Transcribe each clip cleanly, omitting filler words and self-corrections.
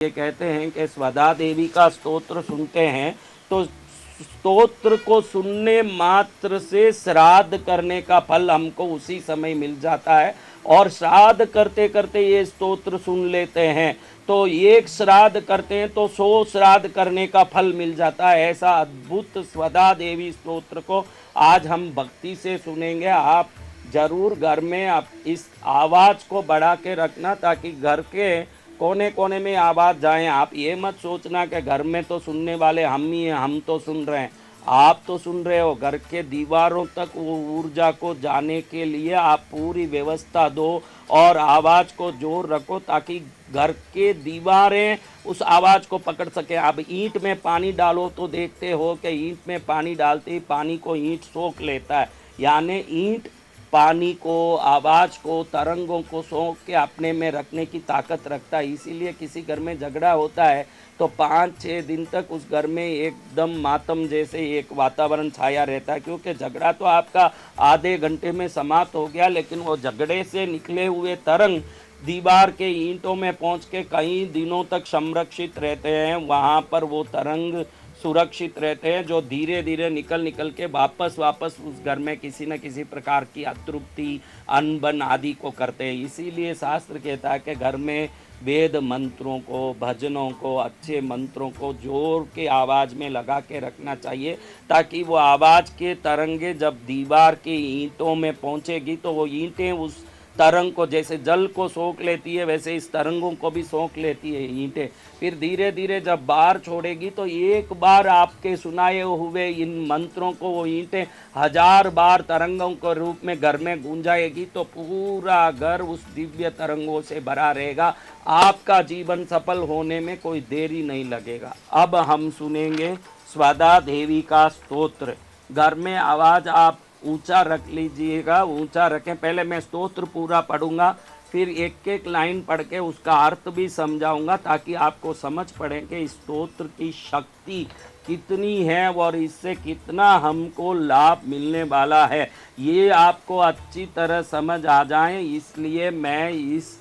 ये कहते हैं कि स्वधा देवी का स्तोत्र सुनते हैं तो स्तोत्र को सुनने मात्र से श्राद्ध करने का फल हमको उसी समय मिल जाता है, और श्राद्ध करते करते ये स्तोत्र सुन लेते हैं तो एक श्राद्ध करते हैं तो 100 श्राद्ध करने का फल मिल जाता है। ऐसा अद्भुत स्वधा देवी स्तोत्र को आज हम भक्ति से सुनेंगे। आप जरूर घर में आप इस आवाज़ को बढ़ा के रखना ताकि घर के कोने कोने में आवाज़ जाए। आप ये मत सोचना कि घर में तो सुनने वाले हम ही हैं, हम तो सुन रहे हैं। आप तो सुन रहे हो, घर के दीवारों तक वो ऊर्जा को जाने के लिए आप पूरी व्यवस्था दो और आवाज़ को जोर रखो ताकि घर के दीवारें उस आवाज़ को पकड़ सके। अब ईंट में पानी डालो तो देखते हो कि ईंट में पानी डालते ही पानी को ईंट सोख लेता है, यानी ईंट पानी को, आवाज़ को, तरंगों को सोख के अपने में रखने की ताकत रखता है। इसीलिए किसी घर में झगड़ा होता है तो 5-6 दिन तक उस घर में एकदम मातम जैसे एक वातावरण छाया रहता है, क्योंकि झगड़ा तो आपका आधे घंटे में समाप्त हो गया, लेकिन वो झगड़े से निकले हुए तरंग दीवार के ईंटों में पहुंच के कई दिनों तक संरक्षित रहते हैं। वहाँ पर वो तरंग सुरक्षित रहते हैं जो धीरे धीरे निकल निकल के वापस उस घर में किसी न किसी प्रकार की अतृप्ति, अनबन आदि को करते हैं। इसीलिए शास्त्र कहता है कि घर में वेद मंत्रों को, भजनों को, अच्छे मंत्रों को जोर के आवाज़ में लगा के रखना चाहिए ताकि वो आवाज़ के तरंगे जब दीवार की ईंटों में पहुंचेगी तो वो ईंटें उस तरंग को, जैसे जल को सोख लेती है वैसे इस तरंगों को भी सोख लेती है ईंटें। फिर धीरे धीरे जब बाहर छोड़ेगी तो एक बार आपके सुनाए हुए इन मंत्रों को वो ईंटें 1000 बार तरंगों के रूप में घर में गूंजाएगी तो पूरा घर उस दिव्य तरंगों से भरा रहेगा। आपका जीवन सफल होने में कोई देरी नहीं लगेगा। अब हम सुनेंगे स्वधा देवी का स्तोत्र। घर में आवाज़ आप ऊंचा रख लीजिएगा, ऊंचा रखें। पहले मैं स्तोत्र पूरा पढ़ूंगा, फिर एक एक लाइन पढ़ के उसका अर्थ भी समझाऊंगा ताकि आपको समझ पड़े कि इस स्तोत्र की शक्ति कितनी है और इससे कितना हमको लाभ मिलने वाला है, ये आपको अच्छी तरह समझ आ जाए। इसलिए मैं इस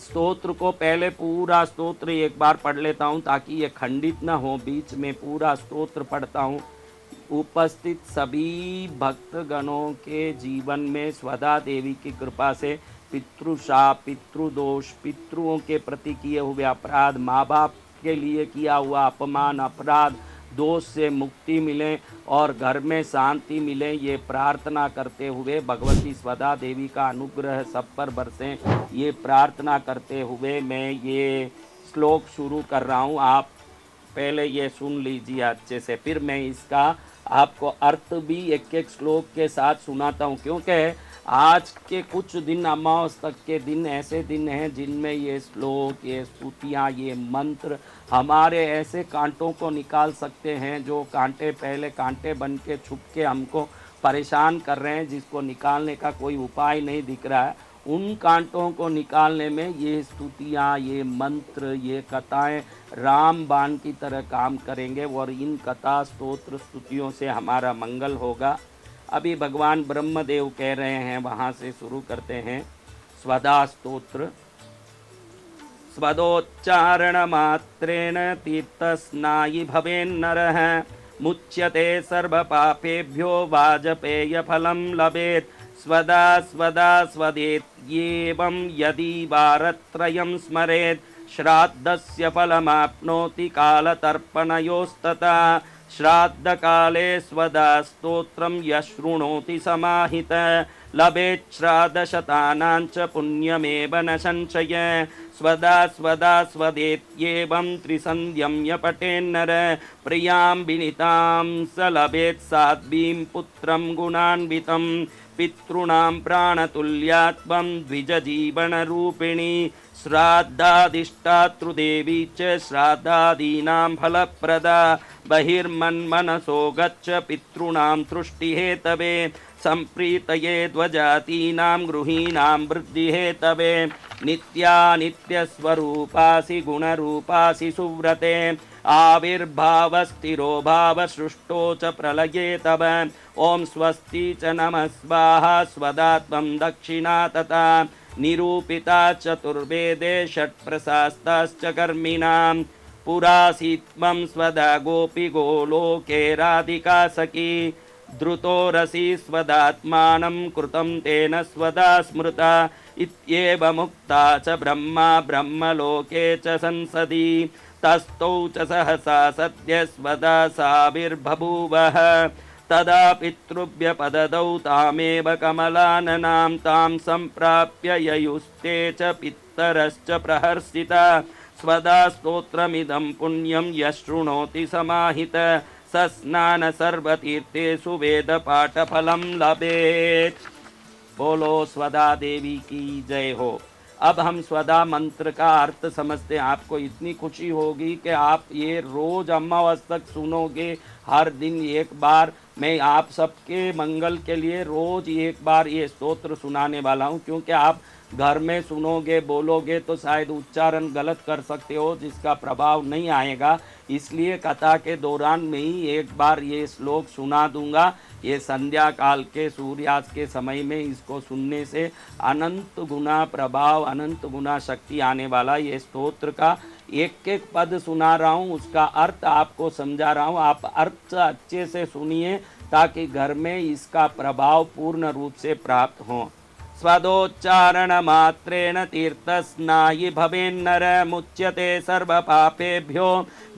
स्तोत्र को पहले पूरा स्तोत्र एक बार पढ़ लेता हूँ ताकि ये खंडित ना हो। बीच में पूरा स्तोत्र पढ़ता हूँ। उपस्थित सभी भक्तगणों के जीवन में स्वधा देवी की कृपा से पितृशाप, पितृदोष, पितृओं के प्रति किए हुए अपराध, माँ बाप के लिए किया हुआ अपमान, अपराध, दोष से मुक्ति मिले और घर में शांति मिले, ये प्रार्थना करते हुए भगवती स्वधा देवी का अनुग्रह सब पर बरसे, ये प्रार्थना करते हुए मैं ये श्लोक शुरू कर रहा हूँ। आप पहले ये सुन लीजिए अच्छे से, फिर मैं इसका आपको अर्थ भी एक एक श्लोक के साथ सुनाता हूँ, क्योंकि आज के कुछ दिन अमावस तक के दिन ऐसे दिन हैं जिनमें ये श्लोक, ये स्तुतियाँ, ये मंत्र हमारे ऐसे कांटों को निकाल सकते हैं जो कांटे पहले कांटे बन के छुप के हमको परेशान कर रहे हैं, जिसको निकालने का कोई उपाय नहीं दिख रहा है। उन कांटों को निकालने में ये स्तुतियाँ, ये मंत्र, ये कथाएं रामबाण की तरह काम करेंगे और इन कथा स्तोत्र स्तुतियों से हमारा मंगल होगा। अभी भगवान ब्रह्मदेव कह रहे हैं, वहाँ से शुरू करते हैं। स्वधा स्तोत्र। स्वदोच्चारण मात्रेण तीर्थस्नायि भवेन्नरः मुच्यते सर्वपापेभ्यो वाजपेय फलं लभेत्। स्वदा स्वदा स्वदेत्येवं यदि वारत्रयं स्मरेत् श्राद्धस्य फलमाप्नोति कालतर्पणयोस्तथा। श्राद्धकाले स्वदा स्तोत्रं यः शृणोति समाहितः लभेत् श्राद्धशतानां च पुण्यमेव न संशयः। स्वदा स्वदा स्वदेत्येवं त्रिसन्ध्यं य पठेन्नरः प्रियां विनीतां स लभेत् साध्वीं पुत्रं गुणान्वितं। पितॄणां प्राणतुल्यात्वं द्विजजीवनरूपिणी। श्राद्धाधिष्ठातृदेवी च श्राद्धादीनां फलप्रदा। बहिर्मन्मनसो गच्छ पितॄणां तुष्टिहेतवे। सम्प्रीतये ध्वजातीनां गृहीणां वृद्धिहेतवे। नित्यानित्यस्वरूपासि गुणरूपासि सुव्रते। आविर्भावस्थिरो भाव सृष्टो च प्रलये तव। ओम स्वस्ति च नमः स्वाहा स्वदा त्वं दक्षिणा तथा। निरूपिता चतुर्वेदे षट्प्रशास्ताश्च कर्मिणां पुरासीत्मं स्वदा गोपी गोलोके राधिका सखी द्रुतो रसि स्वदात्मानं कृतं तेन स्वदा स्मृता इत्येवमुक्ता च ब्रह्मा ब्रह्मलोके च संसदि तस्थौ च सहसा सद्य स्वदा साविर्बभूवः तदा पितृव्यपददौ तामेव कमलाननां तां सम्प्राप्य ययुस्ते च पितरश्च प्रहर्षिता स्वदा स्तोत्रमिदं पुण्यं यः शृणोति समाहित स स्नान सर्वतीर्थेषु वेदपाठफलं लभेत्। बोलो स्वदा देवी की जय हो। अब हम स्वदा मंत्र का अर्थ समझते हैं। आपको इतनी खुशी होगी कि आप ये रोज अमावस तक सुनोगे, हर दिन एक बार। मैं आप सबके मंगल के लिए रोज एक बार ये स्तोत्र सुनाने वाला हूँ, क्योंकि आप घर में सुनोगे, बोलोगे तो शायद उच्चारण गलत कर सकते हो, जिसका प्रभाव नहीं आएगा। इसलिए कथा के दौरान में ही एक बार ये श्लोक सुना दूंगा। ये संध्या काल के सूर्यास्त के समय में इसको सुनने से अनंत गुना प्रभाव, अनंत गुना शक्ति आने वाला। ये स्तोत्र का एक एक पद सुना रहा हूँ, उसका अर्थ आपको समझा रहा हूँ। आप अर्थ अच्छे से सुनिए ताकि घर में इसका प्रभाव पूर्ण रूप से प्राप्त हो। स्वदोच्चारण मात्रेण तीर्थस्नायि भवेन्नर मुच्यते सर्व पापेभ्यो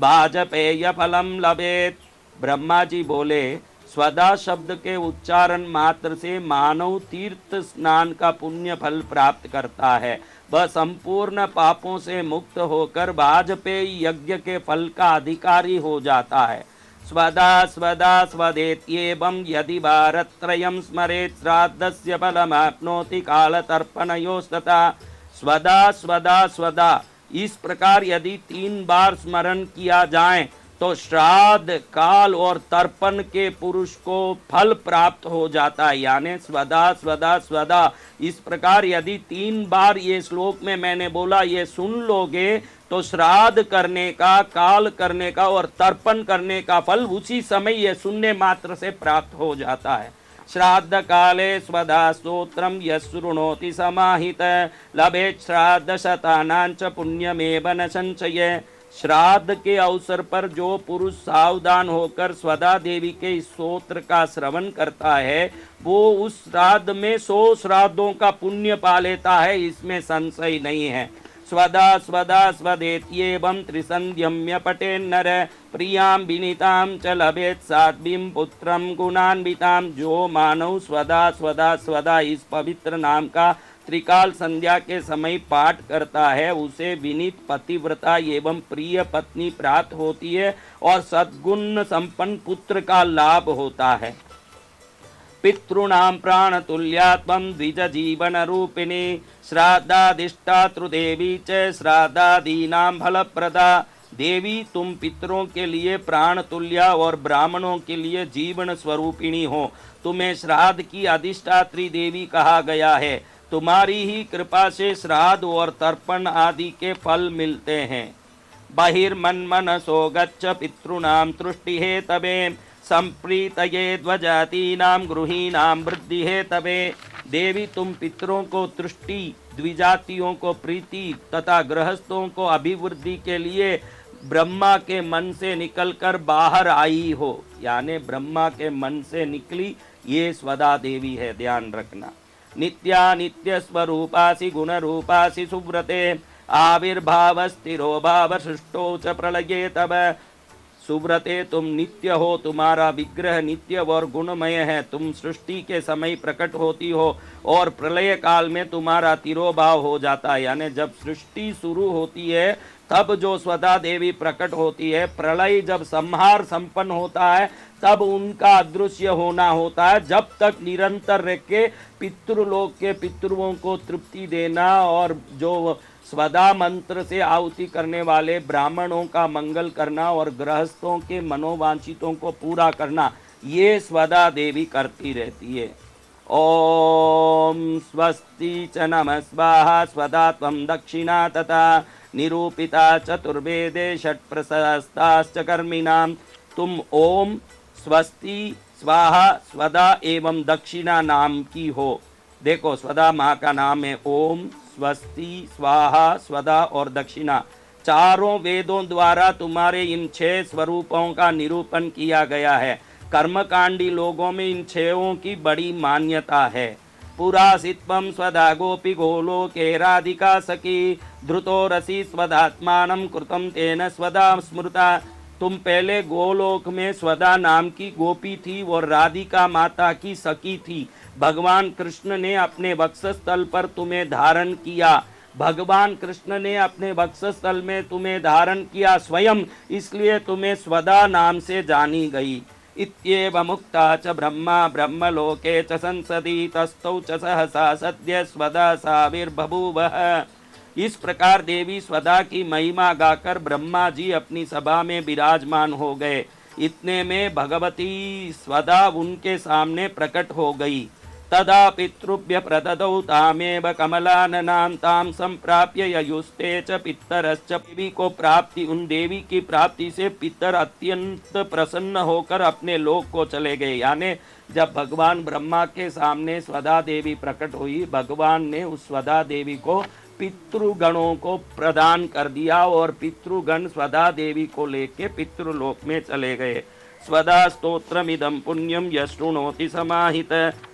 वाजपेय फलम लभेत। ब्रह्मा जी बोले, स्वदा शब्द के उच्चारण मात्र से मानव तीर्थ स्नान का पुण्य फल प्राप्त करता है। वह संपूर्ण पापों से मुक्त होकर वाजपेयी यज्ञ के फल का अधिकारी हो जाता है। स्वदा स्वदा स्वदेत्येवं यदि वारत्रयं स्मरेत् श्राद्धस्य फलमाप्नोति कालतर्पणयोस्तथा। स्वदा स्वदा स्वदा इस प्रकार यदि 3 बार स्मरण किया जाए तो श्राद्ध, काल और तर्पण के पुरुष को फल प्राप्त हो जाता है। यानी स्वदा स्वदा स्वदा इस प्रकार यदि 3 बार ये श्लोक में मैंने बोला, ये सुन लोगे तो श्राद्ध करने का, काल करने का और तर्पण करने का फल उसी समय ये सुनने मात्र से प्राप्त हो जाता है। श्राद्ध काले स्वदा स्तोत्रम यः शृणोति समाहित लभेत् श्राद्ध शतानां च पुण्यमेव न संशय। श्राद्ध के अवसर पर जो पुरुष सावधान होकर स्वदा देवी के स्तोत्र का श्रवण करता है, वो उस श्राद्ध में 100 श्राद्धों का पुण्य पा लेता है, इसमें संशय नहीं है। स्वदा स्वदा स्वदेत्येवं त्रिसंध्यम्य पठेन्नर प्रियां विनीतां च लभेत् साध्वीं पुत्रं गुणान्वितां। जो मानव स्वदा स्वदा स्वदा इस पवित्र नाम का त्रिकाल संध्या के समय पाठ करता है, उसे विनीत पतिव्रता एवं प्रिय पत्नी प्राप्त होती है और सद्गुण संपन्न पुत्र का लाभ होता है। पितॄणां प्राणतुल्यात्मं द्विज जीवन रूपिणी श्राद्धाधिष्ठातृदेवी च श्राद्धादीनां फलप्रदा। देवी, तुम पितरों के लिए प्राण तुल्या और ब्राह्मणों के लिए जीवन स्वरूपिणी हो। तुम्हें श्राद्ध की अधिष्ठात्री देवी कहा गया है। तुम्हारी ही कृपा से श्राद्ध और तर्पण आदि के फल मिलते हैं। बहिर्मन्मनसो गच्छ पितॄणां तुष्टिहेतवे संप्रीतये द्विजातीनां गृहीणां वृद्धिहेतवे। देवी, तुम पितरों को तुष्टि, द्विजातियों को प्रीति तथा गृहस्थों को अभिवृद्धि के लिए ब्रह्मा के मन से निकलकर बाहर आई हो। यानी ब्रह्मा के मन से निकली ये स्वदा देवी है, ध्यान रखना। नित्या नित्य स्वरूपासि गुण रूपासि सुव्रते आविर्भाव स्थिरो भाव सृष्टो च प्रलये तब। सुव्रते, तुम नित्य हो, तुम्हारा विग्रह नित्य और गुणमय है। तुम सृष्टि के समय प्रकट होती हो और प्रलय काल में तुम्हारा तिरोभाव हो जाता है। यानी जब सृष्टि शुरू होती है तब जो स्वदा देवी प्रकट होती है, प्रलय जब संहार संपन्न होता है तब उनका अदृश्य होना होता है। जब तक निरंतर रह के पितृलोक के पितृओं को तृप्ति देना और जो स्वदा मंत्र से आहुति करने वाले ब्राह्मणों का मंगल करना और गृहस्थों के मनोवांछितों को पूरा करना, ये स्वदा देवी करती रहती है। ओम स्वस्ति च नमः स्वाहा स्वदा त्वं दक्षिणा तथा निरूपिता चतुर्वेदे षट्प्रशस्ताश्च कर्मिणां। तुम ओम, स्वस्ति, स्वाहा, स्वदा एवं दक्षिणा नाम की हो। देखो स्वधा माँ का नाम है। ओम, स्वस्ति, स्वाहा, स्वधा और दक्षिणा, चारों वेदों द्वारा तुम्हारे इन 6 स्वरूपों का निरूपण किया गया है। कर्मकांडी लोगों में इन 6 की बड़ी मान्यता है। पुरासित्वं स्वधा गोपी गोलोके राधिका सखी, धृतो रसी स्वधात्मानं कृतं तेन स्वधा स्मृता। तुम पहले गोलोक में स्वधा नाम की गोपी थी और राधिका माता की सखी थी। भगवान कृष्ण ने अपने वक्षस्थल पर तुम्हें धारण किया। भगवान कृष्ण ने अपने वक्षस्थल में तुम्हें धारण किया स्वयं, इसलिए तुम्हें स्वधा नाम से जानी गई। इत्येव मुक्ता च ब्रह्मा ब्रह्मलोके च संसदि, तस्थौ च सहसा सद्य स्वधा साविर्बभूवः। इस प्रकार देवी स्वधा की महिमा गाकर ब्रह्मा जी अपनी सभा में विराजमान हो गए। इतने में भगवती स्वधा उनके सामने प्रकट हो गई। तदा पितृभ्य प्रददौ तामेव कमलाननां तां संप्राप्य ययुस्ते च पितरश्च। देवी को प्राप्ति, उन देवी की प्राप्ति से पितर अत्यंत प्रसन्न होकर अपने लोक को चले गए। यानी जब भगवान ब्रह्मा के सामने स्वधा देवी प्रकट हुई, भगवान ने उस स्वधा देवी को पितृगणों को प्रदान कर दिया और पितृगण स्वधा देवी को लेके पितृलोक में चले गए। स्वधा स्तोत्रमिदं पुण्यं यशृणोति समाहित,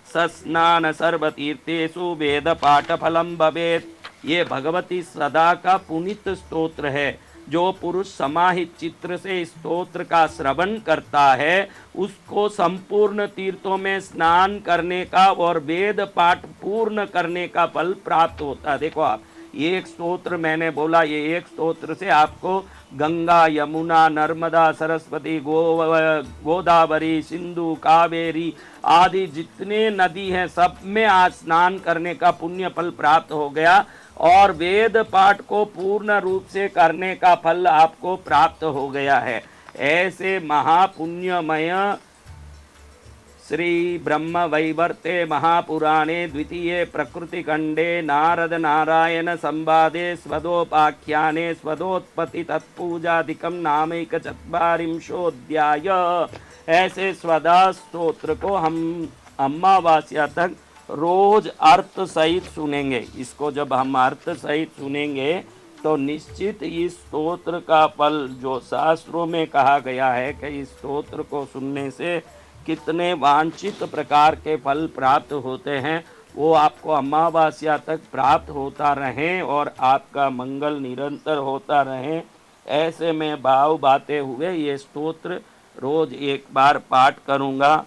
सस्नान सर्वतीर्थेषु वेद पाठ फलम भवेत्। ये भगवती सदा का पुनित स्तोत्र है। जो पुरुष समाहित चित्र से स्तोत्र का श्रवण करता है, उसको संपूर्ण तीर्थों में स्नान करने का और वेद पाठ पूर्ण करने का फल प्राप्त होता है। देखो आप, एक स्तोत्र मैंने बोला, ये एक स्तोत्र से आपको गंगा, यमुना, नर्मदा, सरस्वती, गोदावरी, सिंधु, कावेरी आदि जितने नदी हैं सब में आज स्नान करने का पुण्य फल प्राप्त हो गया और वेद पाठ को पूर्ण रूप से करने का फल आपको प्राप्त हो गया है। ऐसे महापुण्यमय श्री ब्रह्म वैवर्ते महापुराणे द्वितीये प्रकृति खंडे नारद नारायण संवादे स्वदोपाख्याने स्वदोत्पत्ति तत्पूजादिकम नामैक चत्वारिंशोऽध्याय। ऐसे स्वधा स्तोत्र को हम अमावास्या तक रोज अर्थ सहित सुनेंगे। इसको जब हम अर्थ सहित सुनेंगे तो निश्चित इस स्तोत्र का फल, जो शास्त्रों में कहा गया है कि इस स्तोत्र को सुनने से कितने वांछित प्रकार के फल प्राप्त होते हैं, वो आपको अमावास्या तक प्राप्त होता रहे और आपका मंगल निरंतर होता रहे। ऐसे में भाव बाते हुए ये स्तोत्र रोज एक बार पाठ करूँगा।